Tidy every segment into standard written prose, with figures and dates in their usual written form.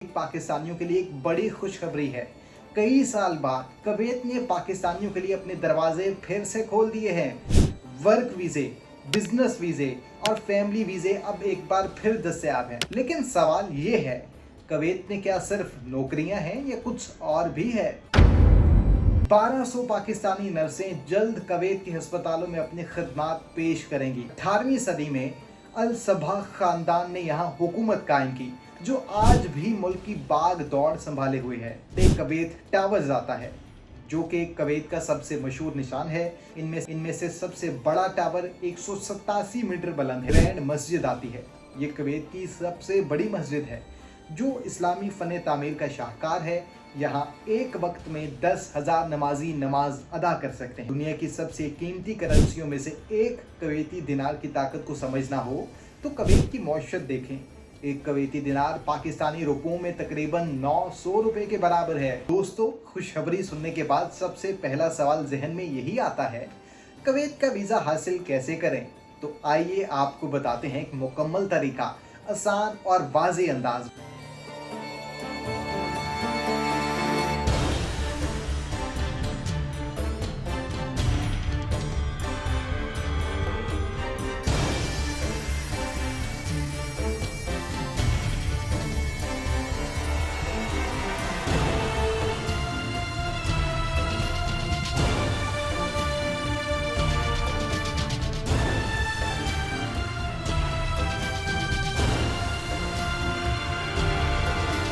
पाकिस्तानियों के लिए एक बड़ी खुशखबरी है। कई साल बाद कुवैत ने पाकिस्तानियों के लिए अपने दरवाजे फिर से खोल दिए हैं। वर्क वीज़े, बिजनेस वीज़े और फैमिली वीज़े अब एक बार फिर दस्तयाब हैं। लेकिन सवाल ये है, कुवैत में क्या सिर्फ नौकरियां हैं या कुछ और भी है? 1200 पाकिस्तानी नर्सें जल्द कुवैत के अस्पतालों में अपनी खिदमत पेश करेंगी। 18वीं सदी में अल सबा खानदान ने यहाँ हुकूमत कायम की, जो आज भी मुल्क की बाग दौड़ संभाले हुए है। कुवैत टावर्स आता है, जो कि कुवैत का सबसे मशहूर निशान है। इनमें से सबसे बड़ा टावर 187 मीटर बुलंद है। ग्रैंड मस्जिद आती है, ये कुवैत की सबसे बड़ी मस्जिद है, जो इस्लामी फ़न तामीर का शाहकार है। यहाँ एक वक्त में 10,000 नमाजी नमाज अदा कर सकते हैं। दुनिया की सबसे कीमती करेंसियों में से एक कुवैती दिनार की ताकत को समझना हो तो कुवैत की मौशत देखें। एक कुवैती दिनार पाकिस्तानी रुपयों में तकरीबन 900 रुपए के बराबर है। दोस्तों, खुशखबरी सुनने के बाद सबसे पहला सवाल जहन में यही आता है, कुवैत का वीज़ा हासिल कैसे करें? तो आइए आपको बताते हैं एक मुकम्मल तरीका, आसान और वाज़ेह अंदाज में।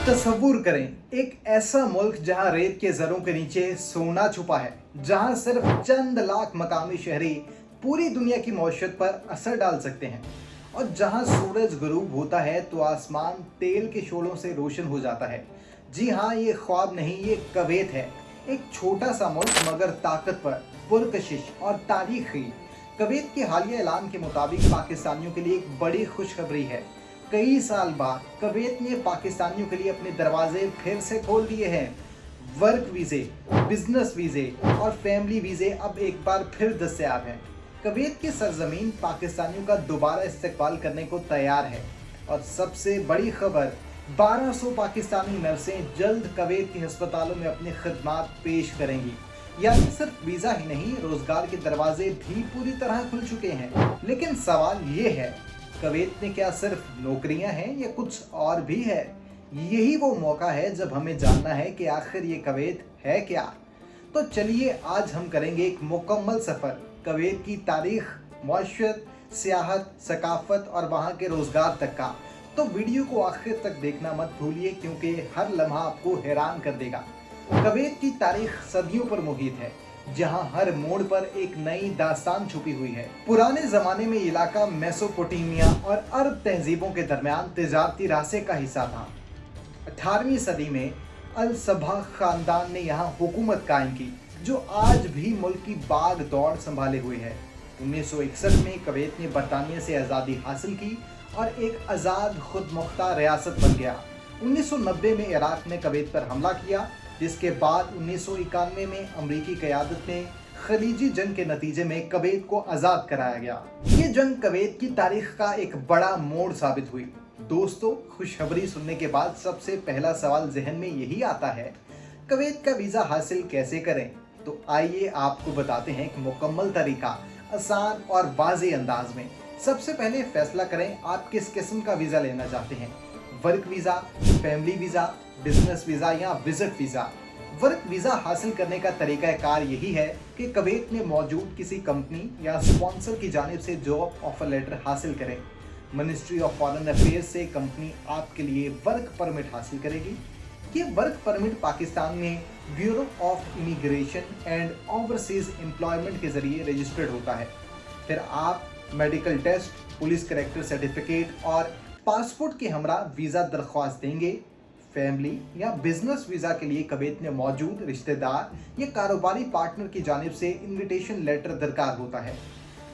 तस्वुर करें एक ऐसा मुल्क जहां रेत के जरों के नीचे सोना छुपा है, जहां सिर्फ चंद लाख मकामी शहरी पूरी दुनिया की मौशत पर असर डाल सकते हैं, और जहां सूरज गुरूब होता है तो आसमान तेल के शोलों से रोशन हो जाता है। जी हाँ, ये ख्वाब नहीं, ये कुवैत है। एक छोटा सा मुल्क मगर ताकतवर, पुरकशिश और तारीखी। कुवैत के हालिया ऐलान के मुताबिक पाकिस्तानियों के लिए एक बड़ी खुशखबरी है। कई साल बाद कुवैत ने पाकिस्तानियों के लिए अपने दरवाजे फिर से खोल दिए हैं। वर्क वीज़े, बिजनेस वीज़े और फैमिली वीज़े अब एक बार फिर दस्तयाब हैं। कुवैत की सरजमीन पाकिस्तानियों का दोबारा इस्तकबाल करने को तैयार है। और सबसे बड़ी खबर, 1200 पाकिस्तानी नर्सें जल्द कुवैत के अस्पतालों में अपनी खिदमत पेश करेंगी। यानी सिर्फ वीज़ा ही नहीं, रोजगार के दरवाजे भी पूरी तरह खुल चुके हैं। लेकिन सवाल ये है, कुवैत में क्या सिर्फ नौकरियां हैं या कुछ और भी है? यही वो मौका है जब हमें जानना है कि आखिर ये कुवैत है क्या। तो चलिए आज हम करेंगे एक मुकम्मल सफ़र कुवैत की तारीख, मौशत, सियाहत, सकाफत और वहाँ के रोज़गार तक का। तो वीडियो को आखिर तक देखना मत भूलिए, क्योंकि हर लम्हा आपको हैरान कर देगा। कुवैत की तारीख सदियों पर मुहित है, जहां हर मोड़ पर एक नई दास्तान छुपी हुई है। पुराने जमाने में इलाका मेसोपोटामिया और अरब तहजीबों के दरमियान तिजारती रास्ते का हिस्सा था। 18वीं सदी में अल सबा खानदान ने यहाँ हुकूमत कायम की, जो आज भी मुल्क की बाग दौड़ संभाले हुए है। 1961 में कुवैत ने बरतानिया से आज़ादी हासिल की और एक आज़ाद खुद मुख्तार रियासत बन गया। 1990 में इराक ने कुवैत पर हमला किया, जिसके बाद 1991 में अमरीकी क़यादत में खलीजी जंग के नतीजे में कुवैत को आज़ाद कराया गया। ये जंग कुवैत की तारीख का एक बड़ा मोड़ साबित हुई। दोस्तों, खुशखबरी सुनने के बाद सबसे पहला सवाल जहन में यही आता है, कुवैत का वीज़ा हासिल कैसे करें? तो आइए आपको बताते हैं एक मुकम्मल तरीका, आसान और वाज़ेह अंदाज में। सबसे पहले फैसला करें आप किस किस्म का वीज़ा लेना चाहते हैं, work visa, family visa, business visa या विजिट वीज़ा। वर्क वीज़ा हासिल करने का तरीक़ाकार यही है कि कुवैत में मौजूद किसी कंपनी या स्पॉन्सर की जानिब से जॉब ऑफर लेटर हासिल करें। मिनिस्ट्री ऑफ फॉरेन अफेयर्स से कंपनी आपके लिए वर्क परमिट हासिल करेगी। ये वर्क परमिट पाकिस्तान में bureau of immigration and overseas employment के ज़रिए रजिस्टर्ड होता है। फिर आप medical test, police character certificate और पासपोर्ट के हमरा वीज़ा दरख्वास्त देंगे। फैमिली या बिजनेस वीज़ा के लिए कुवैत में मौजूद रिश्तेदार या कारोबारी पार्टनर की जानिब से इनविटेशन लेटर दरकार होता है।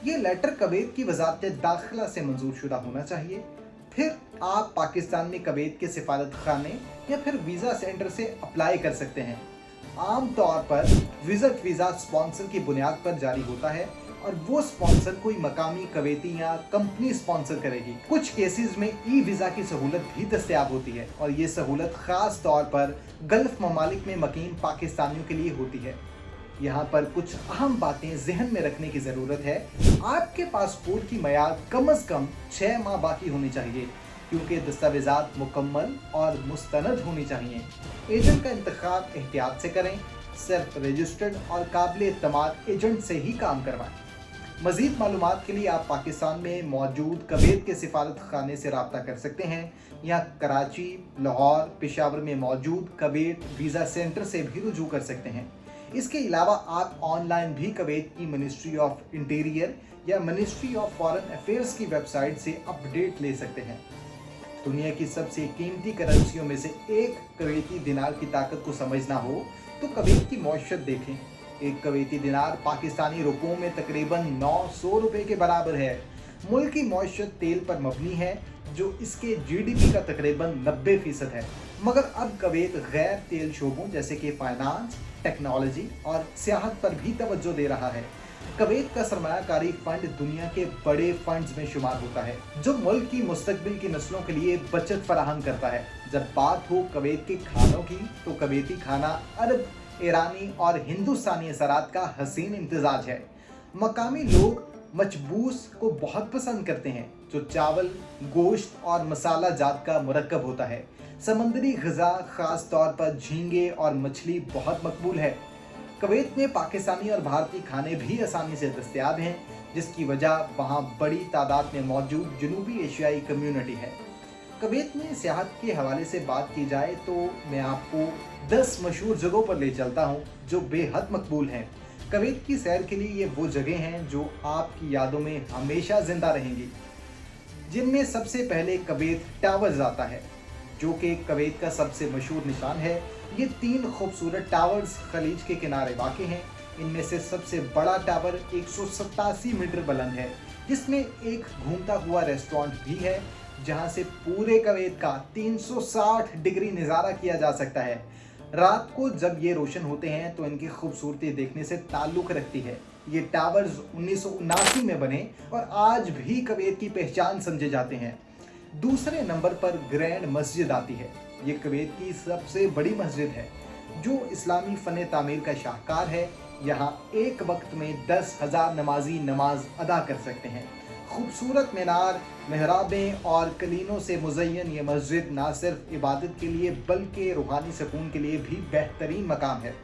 ये लेटर कुवैत की वजारत दाखिला से मंजूर शुदा होना चाहिए। फिर आप पाकिस्तान में कुवैत के सिफारत खाने या फिर वीज़ा सेंटर से अप्लाई कर सकते हैं। आम तौर पर विजिट वीज़ा स्पॉन्सर की बुनियाद पर जारी होता है और वो स्पॉन्सर कोई मकामी कवेती या कंपनी स्पॉन्सर करेगी। कुछ केसेस में ई वीज़ा की सहूलत भी दस्तयाब होती है और ये सहूलत ख़ास तौर पर गल्फ़ ममालिक में मकीन पाकिस्तानियों के लिए होती है। यहाँ पर कुछ अहम बातें ज़हन में रखने की ज़रूरत है। आपके पासपोर्ट की मियाद कम से कम 6 माह बाकी होनी चाहिए, क्योंकि दस्तावेज़ात मुकम्मल और मुस्तनद होनी चाहिए। एजेंट का इंतखाब एहतियात से करें, सिर्फ रजिस्टर्ड और काबिल एतमाद एजेंट से ही काम करवाएं। मज़ीद मालूमात के लिए आप पाकिस्तान में मौजूद कवेत के सिफारत खाने से रब्ता कर सकते हैं या कराची, लाहौर, पेशावर में मौजूद कवेत वीज़ा सेंटर से भी रुजू कर सकते हैं। इसके अलावा आप ऑनलाइन भी कवेत की मिनिस्ट्री ऑफ इंटीरियर या मिनिस्ट्री ऑफ फॉरेन अफेयर्स की वेबसाइट से अपडेट ले सकते हैं। दुनिया की सबसे कीमती करेंसियों में से एक कवेती दिनार की ताकत को समझना हो तो कवेत की मौशत देखें। एक कवेती दिनार पाकिस्तानी रुपयों में तकरीबन 900 रुपये के बराबर है। मुल्क की मौशत तेल पर मबनी है, जो इसके जीडीपी का तकरीबन 90% है। मगर अब कवेत गैर तेल शोबों जैसे कि फाइनेंस, टेक्नोलॉजी और सियाहत पर भी तवज्जो दे रहा है। कवेत का सरमायाकारी फंड दुनिया के बड़े फंड्स में शुमार होता है, जो मुल्क की मुस्तकबिल की नस्लों के लिए बचत फराहम करता है। जब बात हो कवेत के खानों की तो कवेती खाना अरब, ईरानी और हिंदुस्तानी असरात का हसीन इम्तिजाज है। मकामी लोग मचबूस को बहुत पसंद करते हैं, जो चावल, गोश्त और मसाला जात का मुरक्कब होता है। समंदरी ग़िज़ा ख़ास तौर पर झींगे और मछली बहुत मकबूल है। कवेत में पाकिस्तानी और भारतीय खाने भी आसानी से दस्तयाब हैं, जिसकी वजह वहाँ बड़ी तादाद में मौजूद जनूबी एशियाई कम्युनिटी है। कवेत में सियाहत के हवाले से बात की जाए तो मैं आपको 10 मशहूर जगहों पर ले चलता हूँ जो बेहद मकबूल हैं। कवेत की सैर के लिए ये वो जगह हैं जो आपकी यादों में हमेशा ज़िंदा रहेंगी, जिनमें सबसे पहले कवेत टावर्स आता है, जो कि कवेत का सबसे मशहूर निशान है। ये 3 खूबसूरत टावर्स खलीज के किनारे वाक़ हैं। इनमें से सबसे बड़ा टावर 187 मीटर बुलंद है, जिसमें एक घूमता हुआ रेस्टोरेंट भी है, जहां से पूरे कवेत का 360 डिग्री नज़ारा किया जा सकता है। रात को जब ये रोशन होते हैं तो इनकी खूबसूरती देखने से ताल्लुक़ रखती है। ये टावर्स 1979 में बने और आज भी कवेत की पहचान समझे जाते हैं। दूसरे नंबर पर ग्रैंड मस्जिद आती है। ये कवेत की सबसे बड़ी मस्जिद है, जो इस्लामी फ़न तामीर का शाहकार है। यहाँ एक वक्त में 10,000 नमाजी नमाज अदा कर सकते हैं। खूबसूरत मीनार, मेहराबें और कलीनों से मुज़य्यन ये मस्जिद ना सिर्फ इबादत के लिए बल्कि रूहानी सुकून के लिए भी बेहतरीन मकाम है।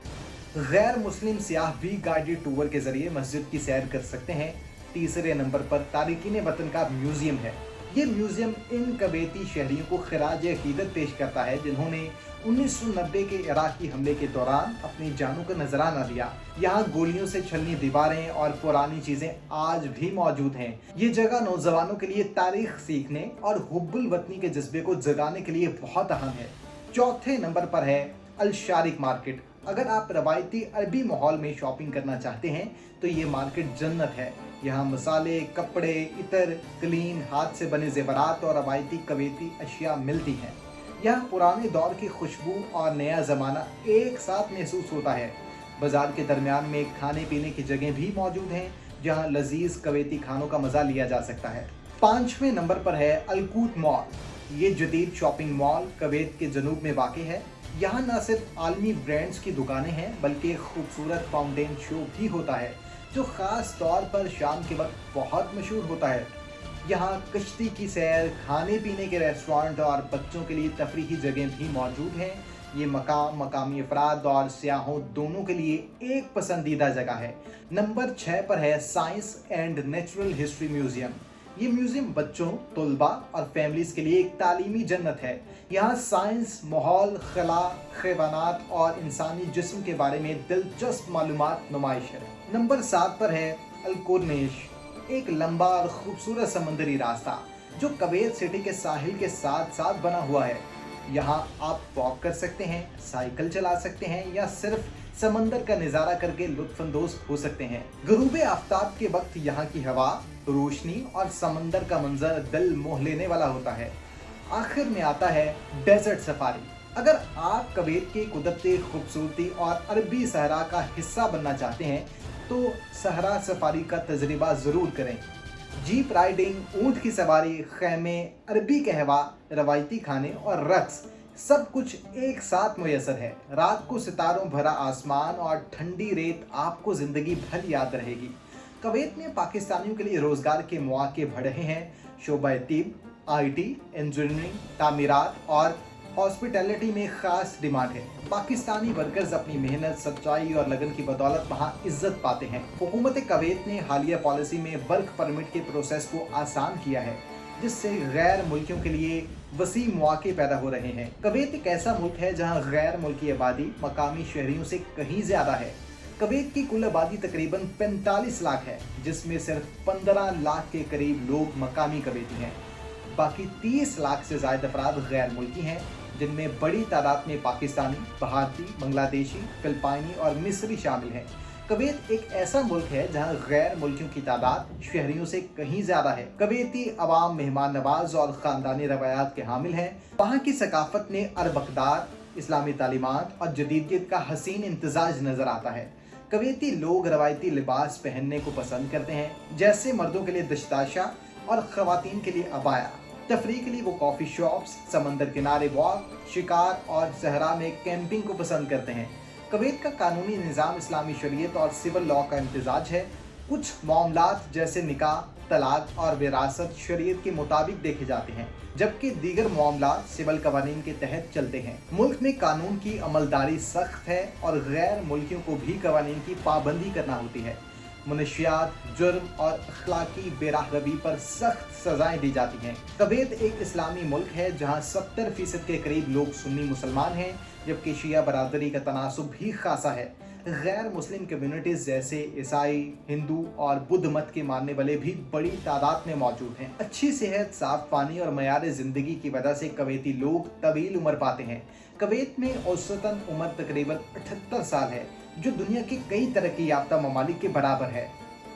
गैर मुस्लिम सियाह भी गाइडेड टूर के ज़रिए मस्जिद की सैर कर सकते हैं। तीसरे नंबर पर तारिकीन वतन का म्यूज़ियम है। ये म्यूज़ियम इन कवेती शहरियों को खिराज अकीदत पेश करता है, जिन्होंने 1990 के इराकी हमले के दौरान अपनी जानों का नजराना दिया। यहाँ गोलियों से छलनी दीवारें और पुरानी चीज़ें आज भी मौजूद हैं। ये जगह नौजवानों के लिए तारीख सीखने और हुब्बुल वतनी के जज्बे को जगाने के लिए बहुत अहम है। चौथे नंबर पर है अल शारिक मार्केट। अगर आप रवायती अरबी माहौल में शॉपिंग करना चाहते हैं तो ये मार्केट जन्नत है। यहाँ मसाले, कपड़े, इतर, क्लीन, हाथ से बने ज़ेवरात और रवायती कवेती अशिया मिलती हैं। यहाँ पुराने दौर की खुशबू और नया ज़माना एक साथ महसूस होता है। बाज़ार के दरमियान में खाने पीने की जगह भी मौजूद हैं, जहाँ लजीज कवेती खानों का मज़ा लिया जा सकता है। 5वें नंबर पर है अलकूत मॉल। ये जदीद शॉपिंग मॉल कवेत के जनूब में वाक़ है। यहाँ न सिर्फ आलमी ब्रांड्स की दुकानें हैं, बल्कि खूबसूरत फाउंटेन शो भी होता है, जो ख़ास तौर पर शाम के वक्त बहुत मशहूर होता है। यहाँ कश्ती की सैर, खाने पीने के रेस्टोरेंट और बच्चों के लिए तफरीही जगह भी मौजूद हैं। ये मकाम मकामी अफराद और सियाहों दोनों के लिए एक पसंदीदा जगह है। नंबर 6 पर है science and natural history museum. ये म्यूज़ियम बच्चों, तलबा और फैमिलीज़ के लिए एक तालीमी जन्नत है। यहाँ साइंस, माहौल, खला, हैवानात और इंसानी जिस्म के बारे में दिलचस्प मालूमात नुमाइश है। नंबर 7 पर है अल कोर्निश, एक लंबा और खूबसूरत समंदरी रास्ता जो कवेत सिटी के साहिल के साथ साथ बना हुआ है। यहाँ आप वॉक कर सकते हैं, साइकिल चला सकते हैं या सिर्फ समंदर का नज़ारा करके लुत्फानंदोज हो सकते हैं। गुरूबे आफ्ताब के वक्त यहाँ की हवा, रोशनी और समंदर का मंजर दिल मोह लेने वाला होता है। आखिर में आता है डेजर्ट सफारी। अगर आप कवेत की कुदरती खूबसूरती और अरबी सहरा का हिस्सा बनना चाहते हैं तो सहरा सफारी का तजर्बा ज़रूर करें। जीप राइडिंग, ऊंट की सवारी, खेमे, अरबी कहवा, रवायती खाने और रक्स सब कुछ एक साथ मुयसर है। रात को सितारों भरा आसमान और ठंडी रेत आपको ज़िंदगी भर याद रहेगी। कुवैत में पाकिस्तानियों के लिए रोज़गार के मौके बढ़ रहे हैं। शोबा तिब, IT, इंजीनियरिंग, तामीरात और हॉस्पिटैलिटी में ख़ास डिमांड है। पाकिस्तानी वर्कर्स अपनी मेहनत, सच्चाई और लगन की बदौलत वहाँ इज्जत पाते हैं। हुकूमत कुवैत ने हालिया पॉलिसी में वर्क परमिट के प्रोसेस को आसान किया है, जिससे गैर मुल्कियों के लिए वसी मौके पैदा हो रहे हैं। कुवैत एक ऐसा मुल्क है जहाँ गैर मुल्की आबादी मकामी शहरियों से कहीं ज़्यादा है। कुवैत की कुल आबादी तकरीबन 45 लाख है, जिसमें सिर्फ 15 लाख के करीब लोग मकामी कुवैती हैं। बाकी 30 लाख से ज़्यादा अफराद गैर मुल्की हैं, जिनमें बड़ी तादाद में पाकिस्तानी, भारतीय, बांग्लादेशी, फिलिपाइनी और मिस्री शामिल हैं। कुवैत एक ऐसा मुल्क है जहां गैर मुल्कियों की तादाद शहरियों से कहीं ज़्यादा है। कुवैती अवाम मेहमान नवाज और ख़ानदानी रवायात के हामिल हैं। वहाँ की सकाफत में अरबकदार, इस्लामी तालीमात और जदीदियत का हसीन इम्तजाज नज़र आता है। कुवैती लोग रवायती लिबास पहनने को पसंद करते हैं, जैसे मर्दों के लिए दश्ताशा और ख़वातीन के लिए अबाया। तफरीह के लिए वो कॉफ़ी शॉप्स, समंदर किनारे वॉक, शिकार और सहरा में कैंपिंग को पसंद करते हैं। कुवैत का कानूनी निज़ाम इस्लामी शरीयत और सिविल लॉ का इम्तजाज है। कुछ मामलात जैसे निकाह, तलाक और विरासत शरीयत के मुताबिक देखे जाते हैं, जबकि दीगर मामलात सिविल कवानीन के तहत चलते हैं। मुल्क में कानून की अमलदारी सख्त है और गैर मुल्कियों को भी कवानीन की पाबंदी करना होती है। मुनशियात, जुर्म और अखलाकी बेराहरवी पर सख्त सजाएं दी जाती हैं। कुवैत एक इस्लामी मुल्क है जहां 70% के करीब लोग सुन्नी मुसलमान हैं, जबकि शिया बरादरी का तनासुब भी खासा है। गैर मुस्लिम कम्युनिटीज़ जैसे ईसाई, हिंदू और बुद्ध मत के मानने वाले भी बड़ी तादाद में मौजूद हैं। अच्छी सेहत, साफ पानी और मयार ज़िंदगी की वजह से कुवैती लोग तवील उम्र पाते हैं। कुवैत में औसतन उम्र तकरीबन 78 साल है, जो दुनिया के कई तरक्की याफ्ता ममालिक के बराबर है।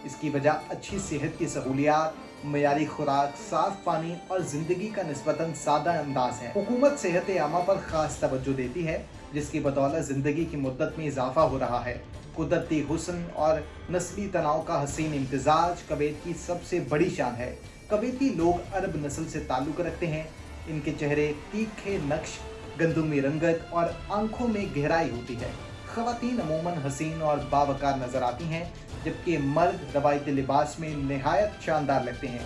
इसकी वजह अच्छी सेहत की सहूलियात, मयारी खुराक, साफ पानी और ज़िंदगी का निस्बतन सादा अंदाज है। हुकूमत सेहत आमा पर ख़ास तवज्जो देती है, जिसकी बदौलत ज़िंदगी की मुद्दत में इजाफा हो रहा है। कुदरती हुस्न और नस्ली तनाव का हसीन इम्तजाज कुवैत की सबसे बड़ी शान है। कुवैती लोग अरब नस्ल से ताल्लुक़ रखते हैं। इनके चेहरे तीखे नक्श, गंदुमी रंगत और आंखों में गहराई होती है। ख़वातीन अमूमन हसीन और बावकार नज़र आती हैं, जबकि मर्द रवायती लिबास में नहायत शानदार लगते हैं।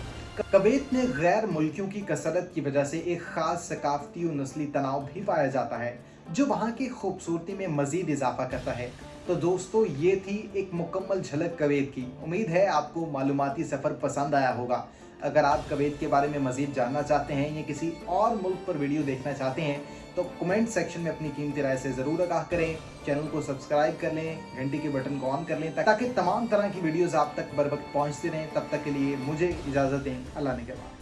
कुवैत में गैर मुल्कियों की कसरत की वजह से एक ख़ास सकाफती और नस्ली तनाव भी पाया जाता है, जो वहाँ की खूबसूरती में मज़ीद इजाफा करता है। तो दोस्तों, ये थी एक मुकम्मल झलक कुवैत की। उम्मीद है आपको मालूमाती सफ़र पसंद आया होगा। अगर आप कुवैत के बारे में मज़ीद जानना चाहते हैं या किसी और मुल्क पर वीडियो देखना चाहते हैं, तो कमेंट सेक्शन में अपनी कीमती राय से ज़रूर आगाह करें। चैनल को सब्सक्राइब कर लें, घंटी के बटन को ऑन कर लें, ताकि तमाम तरह की वीडियोज़ आप तक बर वक्त पहुँचती रहें। तब तक के लिए मुझे इजाज़त दें। अल्लाह ने के बाद।